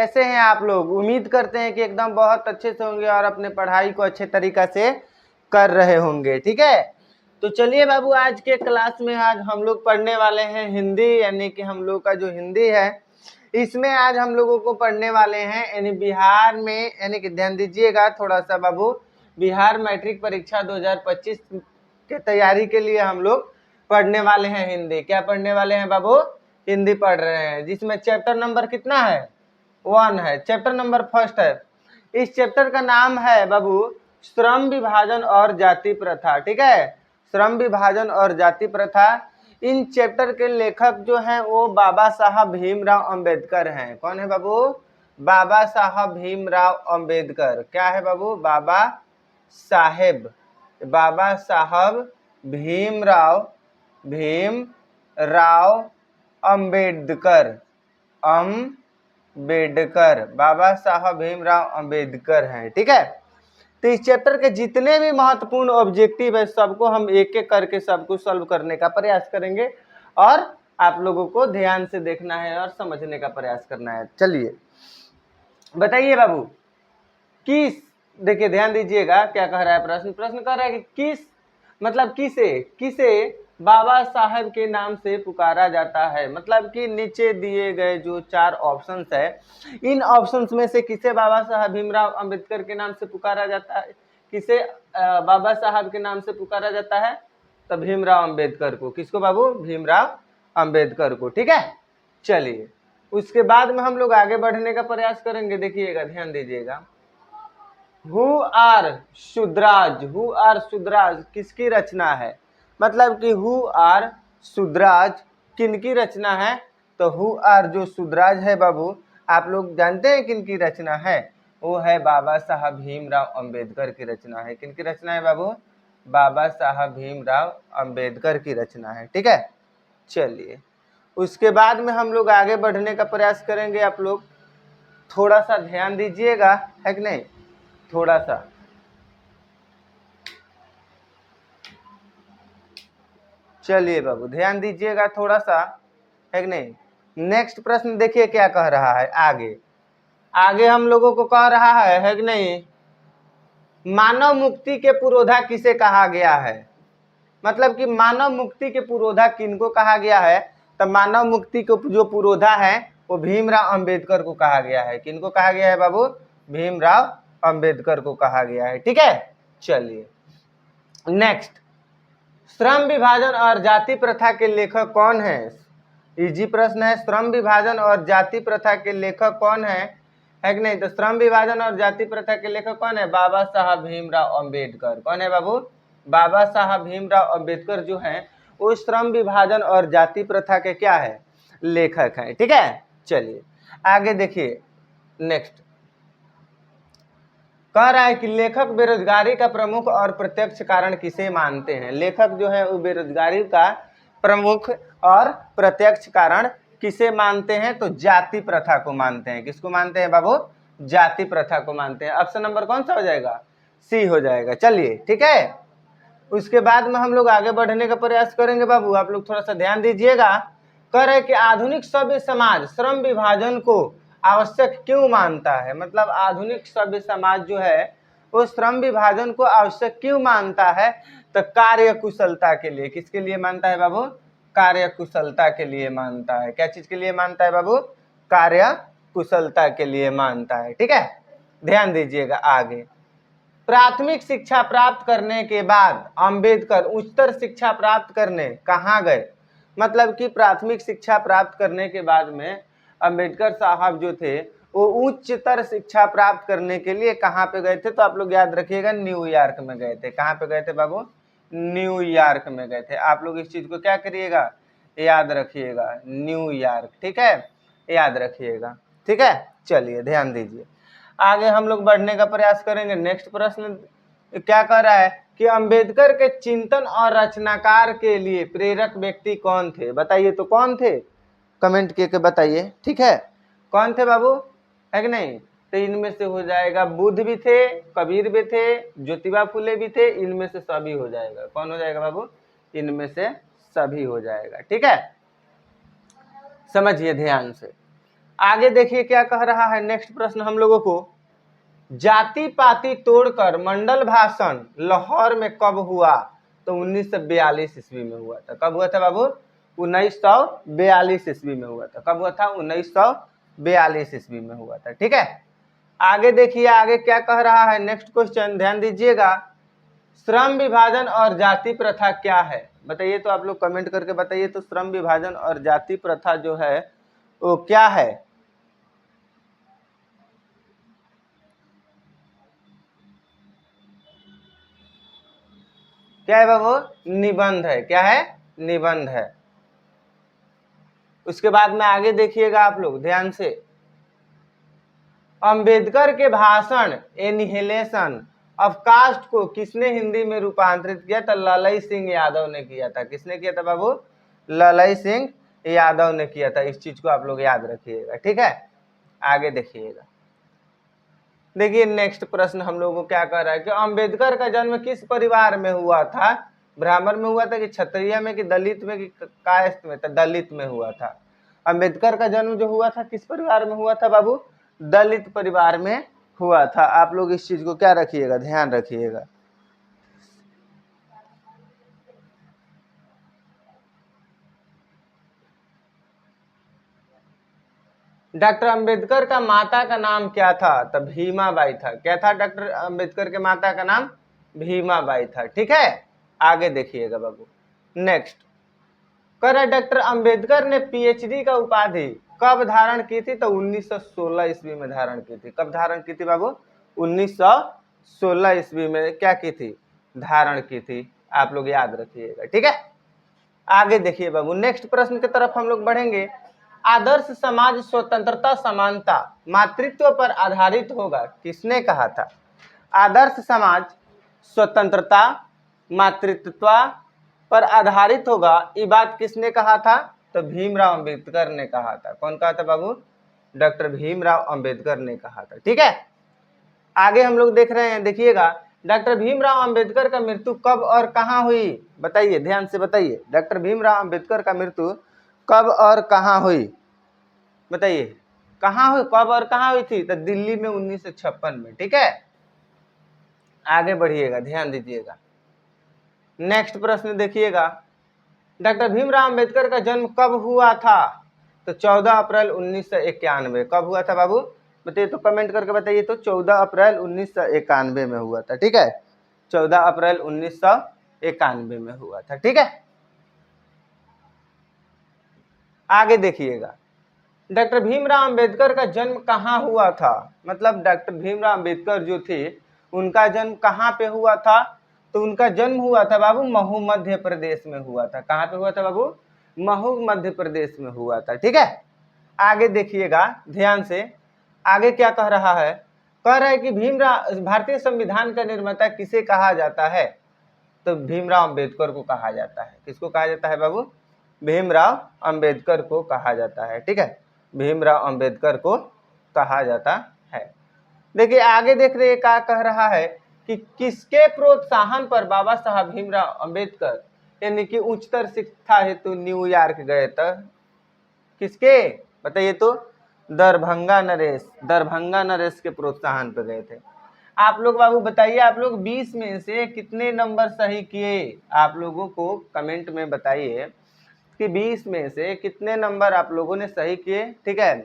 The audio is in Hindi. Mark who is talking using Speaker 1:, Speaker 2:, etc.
Speaker 1: कैसे हैं आप लोग? उम्मीद करते हैं कि एकदम बहुत अच्छे से होंगे और अपने पढ़ाई को अच्छे तरीका से कर रहे होंगे। ठीक है, तो चलिए बाबू, आज के क्लास में आज हम लोग पढ़ने वाले हैं हिंदी, यानी कि हम लोग का जो हिंदी है इसमें आज हम लोगों को पढ़ने वाले हैं यानी बिहार में, यानी कि ध्यान दीजिएगा थोड़ा सा बाबू, बिहार मैट्रिक परीक्षा 2025 के तैयारी के लिए हम लोग पढ़ने वाले हैं हिंदी। क्या पढ़ने वाले हैं बाबू? हिंदी पढ़ रहे हैं, जिसमें चैप्टर नंबर कितना है? 1 है, चैप्टर नंबर फर्स्ट है। इस चैप्टर का नाम है बाबू श्रम विभाजन और जाति प्रथा। ठीक है, श्रम विभाजन और जाति प्रथा। इन चैप्टर के लेखक जो हैं वो बाबा साहब भीमराव अंबेडकर हैं। कौन है बाबू? बाबा साहब भीमराव अंबेडकर। क्या है बाबू? बाबा साहेब भीमराव अंबेडकर। बाबा साहब भीमराव अंबेडकर हैं। ठीक है, तो इस चैप्टर के जितने भी महत्वपूर्ण ऑब्जेक्टिव है सबको हम एक एक करके सबको सॉल्व करने का प्रयास करेंगे और आप लोगों को ध्यान से देखना है और समझने का प्रयास करना है। चलिए बताइए बाबू, किस, देखिए ध्यान दीजिएगा क्या कह रहा है प्रश्न कह रहा है कि किस मतलब किसे बाबा साहब के नाम से पुकारा जाता है। मतलब कि नीचे दिए गए जो 4 ऑप्शंस है, इन ऑप्शंस में से किसे बाबा साहब भीमराव अंबेडकर के नाम से पुकारा जाता है? किसे बाबा साहब के नाम से पुकारा जाता है? तो भीमराव अंबेडकर को। किसको बाबू? भीमराव अंबेडकर को। ठीक है, चलिए उसके बाद में हम लोग आगे बढ़ने का प्रयास करेंगे। देखिएगा, ध्यान दीजिएगा, हु आर शुद्राज किसकी रचना है? मतलब कि हु आर शुद्राज किनकी रचना है? तो हु आर जो शुद्राज है बाबू, आप लोग जानते हैं किनकी रचना है? वो है बाबा साहब भीमराव अंबेडकर की रचना है। किनकी रचना है बाबू? बाबा साहब भीमराव अंबेडकर की रचना है। ठीक है, चलिए उसके बाद में हम लोग आगे बढ़ने का प्रयास करेंगे। आप लोग थोड़ा सा ध्यान दीजिएगा, है कि नहीं? थोड़ा सा चलिए बाबू ध्यान दीजिएगा थोड़ा सा, है कि नहीं? नेक्स्ट प्रश्न देखिए क्या कह रहा है। आगे हम लोगों को कह रहा है कि नहीं, मानव मुक्ति के पुरोधा किसे कहा गया है? मतलब कि मानव मुक्ति के पुरोधा किनको कहा गया है? तो मानव मुक्ति को जो पुरोधा है वो भीमराव अंबेडकर को कहा गया है। किनको कहा गया है बाबू? भीमराव अंबेडकर को कहा गया है। ठीक है, चलिए नेक्स्ट, श्रम विभाजन और जाति प्रथा के लेखक कौन है? इजी प्रश्न है। श्रम विभाजन और जाति प्रथा के लेखक कौन है कि नहीं? तो श्रम विभाजन और जाति प्रथा के लेखक कौन है? बाबा साहब भीमराव अंबेडकर। कौन है बाबू? बाबा साहब भीमराव अंबेडकर जो है वो श्रम विभाजन और जाति प्रथा के क्या है? लेखक हैं। ठीक है, चलिए आगे देखिए। नेक्स्ट कह रहा है कि लेखक बेरोजगारी का प्रमुख और प्रत्यक्ष कारण किसे मानते हैं? लेखक जो है वो बेरोजगारी का प्रमुख और प्रत्यक्ष कारण किसे मानते हैं? तो जाति प्रथा को मानते हैं। किसको मानते हैं बाबू? जाति प्रथा को मानते हैं। ऑप्शन नंबर कौन सा हो जाएगा? सी हो जाएगा। चलिए ठीक है, उसके बाद में हम लोग आगे बढ़ने का प्रयास करेंगे। बाबू आप लोग थोड़ा सा ध्यान दीजिएगा। कह रहे कि आधुनिक सभ्य समाज श्रम विभाजन को आवश्यक क्यों मानता है? मतलब आधुनिक सभ्य समाज जो है वो श्रम विभाजन को आवश्यक क्यों मानता है? तो कार्य कुशलता के लिए। किसके लिए मानता है बाबू? कार्य कुशलता के लिए मानता है। क्या चीज के लिए मानता है बाबू? कार्य कुशलता के लिए मानता है। ठीक है, ध्यान दीजिएगा। आगे, प्राथमिक शिक्षा प्राप्त करने के बाद अंबेडकर उच्चतर शिक्षा प्राप्त करने कहाँ गए? मतलब कि प्राथमिक शिक्षा प्राप्त करने के बाद में अंबेडकर साहब जो थे वो उच्चतर शिक्षा प्राप्त करने के लिए कहाँ पे गए थे? तो आप लोग याद रखिएगा, न्यूयॉर्क में गए थे। कहाँ पे गए थे बाबू? न्यूयॉर्क में गए थे। आप लोग इस चीज को क्या करिएगा? याद रखिएगा, न्यूयॉर्क। ठीक है, याद रखिएगा। ठीक है, चलिए ध्यान दीजिए, आगे हम लोग बढ़ने का प्रयास करेंगे। नेक्स्ट प्रश्न क्या कह रहा है कि अंबेडकर के चिंतन और रचनाकार के लिए प्रेरक व्यक्ति कौन थे? बताइए तो कौन थे? कमेंट करके बताइए। ठीक है, कौन थे बाबू, है कि नहीं? तो इनमें से हो जाएगा बुद्ध भी थे, कबीर भी थे, ज्योतिबा फुले भी थे। इनमें से सभी हो जाएगा। कौन हो जाएगा बाबू? इनमें से सभी हो जाएगा। ठीक है, समझिए ध्यान से। आगे देखिए क्या कह रहा है नेक्स्ट प्रश्न हम लोगों को, जाति पाति तोड़कर मंडल भाषण लाहौर में कब हुआ? तो 1942 ईस्वी में हुआ था। कब हुआ था बाबू? 1942 ईस्वी में हुआ था। कब हुआ था? 1942 ईस्वी में हुआ था। ठीक है, आगे देखिए आगे क्या कह रहा है नेक्स्ट क्वेश्चन, ध्यान दीजिएगा। श्रम विभाजन और जाति प्रथा क्या है? बताइए तो, आप लोग कमेंट करके बताइए तो, श्रम विभाजन और जाति प्रथा जो है वो क्या है? क्या है बाबू? निबंध है। क्या है? निबंध है। उसके बाद में आगे देखिएगा आप लोग ध्यान से, अंबेडकर के भाषण एनिहिलेशन ऑफ कास्ट को किसने हिंदी में रूपांतरित किया था? ललई सिंह यादव ने किया था। किसने किया था बाबू? ललई सिंह यादव ने किया था। इस चीज को आप लोग याद रखिएगा। ठीक है, आगे देखिएगा। देखिए नेक्स्ट प्रश्न हम लोगों को क्या कह रहा है कि अंबेडकर का जन्म किस परिवार में हुआ था? ब्राह्मण में हुआ था कि क्षत्रिय में कि दलित में कि कायस्थ में? तो दलित में हुआ था। अंबेडकर का जन्म जो हुआ था किस परिवार में हुआ था बाबू? दलित परिवार में हुआ था। आप लोग इस चीज को क्या रखिएगा, ध्यान रखिएगा। डॉक्टर अंबेडकर का माता का नाम क्या था? तो भीमाबाई था। क्या था डॉक्टर अंबेडकर के माता का नाम? भीमाबाई था। ठीक है, आगे देखिएगा बाबू नेक्स्ट। कह रहा डॉक्टर अंबेडकर ने पीएचडी का उपाधि कब धारण की थी? तो 1916 ईस्वी में धारण की थी। कब धारण की थी बाबू? 1916 ईस्वी में क्या की थी? धारण की थी। आप लोग याद रखिएगा। ठीक है, आगे देखिए बाबू नेक्स्ट प्रश्न की तरफ हम लोग बढ़ेंगे। आदर्श समाज स्वतंत्रता समानता मातृत्व पर आधारित होगा, किसने कहा था? आदर्श समाज स्वतंत्रता मातृत्व पर आधारित होगा, ये बात किसने कहा था? तो भीमराव अंबेडकर ने कहा था। कौन कहा था बाबू? डॉक्टर भीमराव अंबेडकर ने कहा था। ठीक है, आगे हम लोग देख रहे हैं, देखिएगा डॉक्टर भीमराव अंबेडकर का मृत्यु कब और कहां हुई? बताइए, ध्यान से बताइए, डॉक्टर भीमराव अंबेडकर का मृत्यु कब और कहां हुई? बताइए कहां हुई, कब और कहां हुई थी? तो दिल्ली में 1956 में। ठीक है, आगे बढ़िएगा, ध्यान दीजिएगा। नेक्स्ट प्रश्न देखिएगा, डॉक्टर भीमराव अंबेडकर का जन्म कब हुआ था? तो 14 अप्रैल 1991। कब हुआ था बाबू? बताइए तो, कमेंट करके बताइए तो। 14 अप्रैल 1991 में हुआ था। ठीक है, 14 अप्रैल 1991 में हुआ था। ठीक है, आगे देखिएगा, डॉक्टर भीमराव अंबेडकर का जन्म कहाँ हुआ था? मतलब डॉक्टर भीमराव अंबेडकर जो थे उनका जन्म कहाँ पे हुआ था? तो उनका जन्म हुआ था बाबू महू मध्य प्रदेश में हुआ था। कहाँ पे हुआ था बाबू? महू मध्य प्रदेश में हुआ था। ठीक है, आगे देखिएगा ध्यान से, आगे क्या कह रहा है? कह रहा है कि भीमराव भारतीय संविधान का निर्माता किसे कहा जाता है? तो भीमराव अंबेडकर को कहा जाता है। किसको कहा जाता है बाबू? भीमराव अंबेडकर को कहा जाता है। ठीक है, भीमराव अंबेडकर को कहा जाता है। देखिए आगे देख रहे क्या कह रहा है कि किसके प्रोत्साहन पर बाबा साहब भीमराव अंबेडकर यानी कि उच्चतर शिक्षा हेतु न्यूयॉर्क गए थे? किसके? बताइए तो। दरभंगा नरेश के प्रोत्साहन पर गए थे। आप लोग बाबू बताइए, आप लोग 20 में से कितने नंबर सही किए? आप लोगों को कमेंट में बताइए कि 20 में से कितने नंबर आप लोगों ने सही किए। ठीक है,